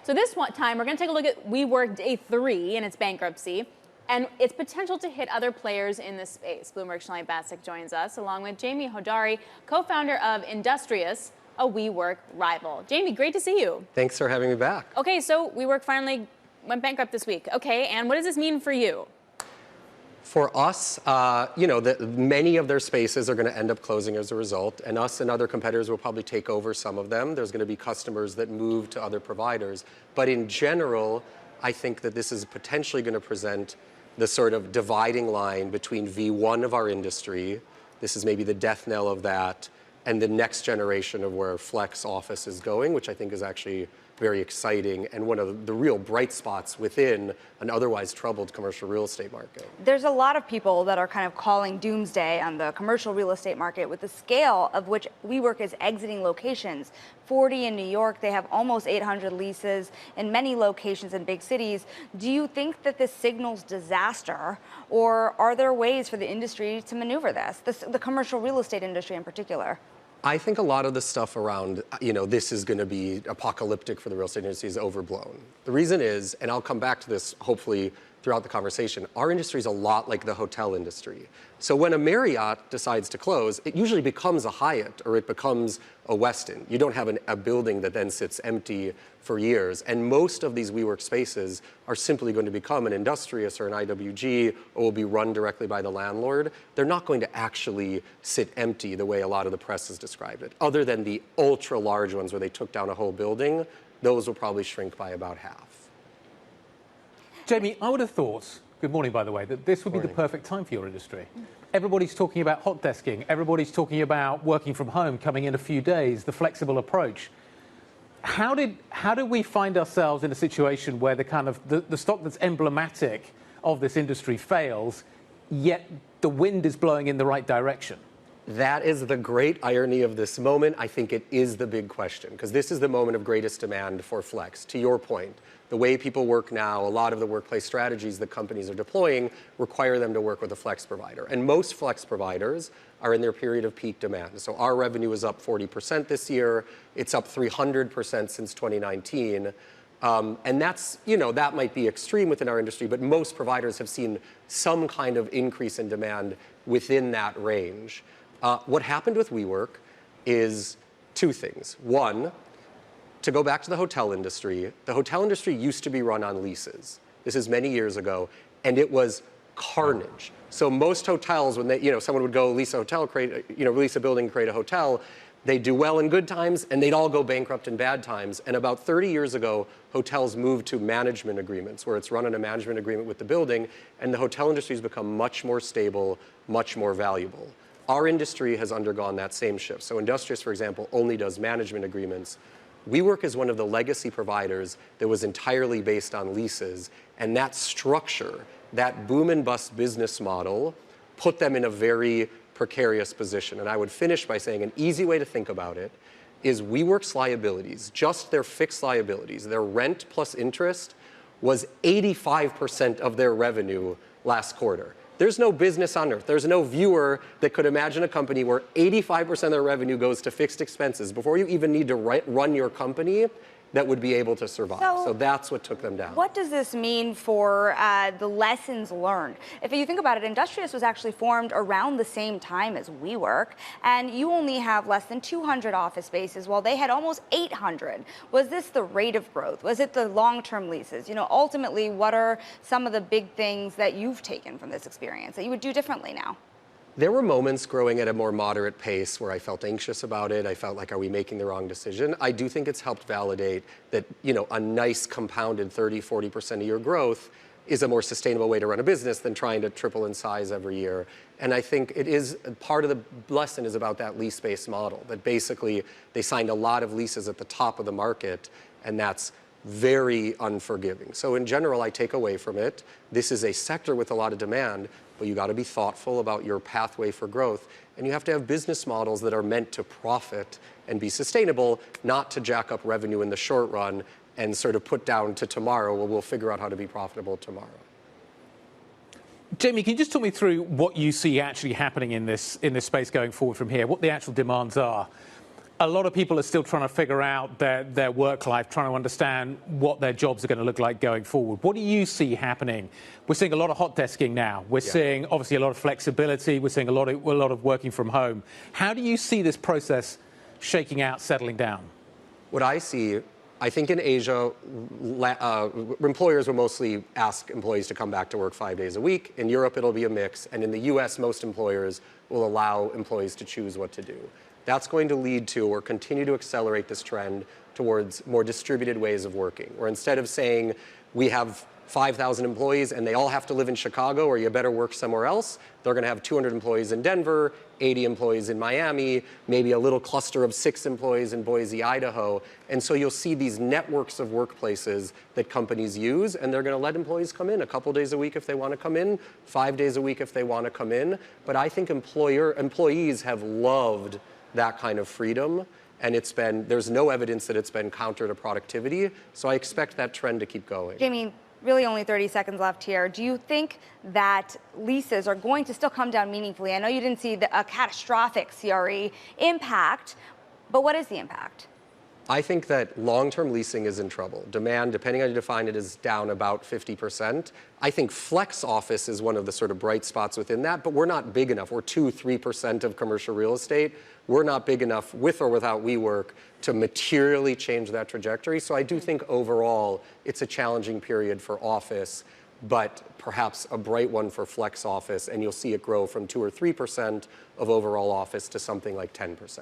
So this time, we're going to take a look at WeWork Day 3 and its bankruptcy and its potential to hit other players in this space. Bloomberg's Sonali Basak joins us, along with Jamie Hodari, co-founder of Industrious, a WeWork rival. Jamie, great to see you. Thanks for having me back. Okay, so WeWork finally went bankrupt this week. Okay, and what does this mean for you? For us, many of their spaces are going to end up closing as a result, and us and other competitors will probably take over some of them. There's going to be customers that move to other providers. But in general, I think that this is potentially going to present the sort of dividing line between V1 of our industry, this is maybe the death knell of that, and the next generation of where flex office is going, which I think is actually very exciting and one of the real bright spots within an otherwise troubled commercial real estate market. There's a lot of people that are kind of calling doomsday on the commercial real estate market with the scale of which WeWork is exiting locations. 40 in New York, they have almost 800 leases in many locations in big cities. Do you think that this signals disaster, or are there ways for the industry to maneuver this, the commercial real estate industry in particular? I think a lot of the stuff around, this is going to be apocalyptic for the real estate industry is overblown. The reason is, and I'll come back to this hopefully throughout the conversation, our industry is a lot like the hotel industry. So when a Marriott decides to close, it usually becomes a Hyatt or it becomes a Westin. You don't have a building that then sits empty for years. And most of these WeWork spaces are simply going to become an Industrious or an IWG or will be run directly by the landlord. They're not going to actually sit empty the way a lot of the press has described it. Other than the ultra large ones where they took down a whole building, those will probably shrink by about half. Jamie, I would have thought, good morning by the way, that this would be the perfect time for your industry. Everybody's talking about hot desking. Everybody's talking about working from home, coming in a few days, the flexible approach. How did we find ourselves in a situation where the stock that's emblematic of this industry fails, yet the wind is blowing in the right direction? That is the great irony of this moment. I think it is the big question, because this is the moment of greatest demand for flex. To your point, the way people work now, a lot of the workplace strategies that companies are deploying require them to work with a flex provider. And most flex providers are in their period of peak demand. So our revenue is up 40% this year. It's up 300% since 2019. And that's, that might be extreme within our industry, but most providers have seen some kind of increase in demand within that range. What happened with WeWork is two things. One, to go back to the hotel industry used to be run on leases. This is many years ago, and it was carnage. So most hotels, when someone would go lease a hotel, lease a building, create a hotel, they'd do well in good times, and they'd all go bankrupt in bad times. And about 30 years ago, hotels moved to management agreements, where it's run on a management agreement with the building, and the hotel industry has become much more stable, much more valuable. Our industry has undergone that same shift. So Industrious, for example, only does management agreements. WeWork is one of the legacy providers that was entirely based on leases, and that structure, that boom and bust business model, put them in a very precarious position. And I would finish by saying an easy way to think about it is WeWork's liabilities, just their fixed liabilities, their rent plus interest, was 85% of their revenue last quarter. There's no business on earth. There's no viewer that could imagine a company where 85% of their revenue goes to fixed expenses before you even need to run your company that would be able to survive. So that's what took them down. What does this mean for the lessons learned? If you think about it, Industrious was actually formed around the same time as WeWork, and you only have less than 200 office spaces while they had almost 800. Was this the rate of growth? Was it the long-term leases? Ultimately, what are some of the big things that you've taken from this experience that you would do differently now? There were moments growing at a more moderate pace where I felt anxious about it. I felt like, are we making the wrong decision? I do think it's helped validate that, a nice compounded 30, 40% a year growth is a more sustainable way to run a business than trying to triple in size every year. And I think it is part of the lesson is about that lease-based model, that basically they signed a lot of leases at the top of the market, and that's very unforgiving. So in general, I take away from it, this is a sector with a lot of demand, but you got to be thoughtful about your pathway for growth. And you have to have business models that are meant to profit and be sustainable, not to jack up revenue in the short run and sort of put down to tomorrow, well, we'll figure out how to be profitable tomorrow. Jamie, can you just talk me through what you see actually happening in this space going forward from here, what the actual demands are? a lot of people are still trying to figure out their work life, trying to understand what their jobs are going to look like going forward. What do you see happening? We're seeing a lot of hot desking now. We're seeing, obviously, a lot of flexibility. We're seeing a lot of working from home. How do you see this process shaking out, settling down? What I see, I think in Asia, employers will mostly ask employees to come back to work 5 days a week. In Europe, it'll be a mix. And in the US, most employers will allow employees to choose what to do. That's going to lead to, or continue to accelerate this trend towards more distributed ways of working, where instead of saying we have 5,000 employees and they all have to live in Chicago or you better work somewhere else, they're going to have 200 employees in Denver, 80 employees in Miami, maybe a little cluster of 6 employees in Boise, Idaho. And so you'll see these networks of workplaces that companies use, and they're going to let employees come in a couple days a week if they want to come in, 5 days a week if they want to come in. But I think employees have loved that kind of freedom, and there's no evidence that it's been counter to productivity, so I expect that trend to keep going. Jamie, really only 30 seconds left here. Do you think that leases are going to still come down meaningfully? I know you didn't see a catastrophic CRE impact, but what is the impact? I think that long-term leasing is in trouble. Demand, depending on how you define it, is down about 50%. I think flex office is one of the sort of bright spots within that, but we're not big enough. We're 2-3% of commercial real estate. We're not big enough, with or without WeWork, to materially change that trajectory. So I do think overall it's a challenging period for office, but perhaps a bright one for flex office, and you'll see it grow from 2 or 3% of overall office to something like 10%.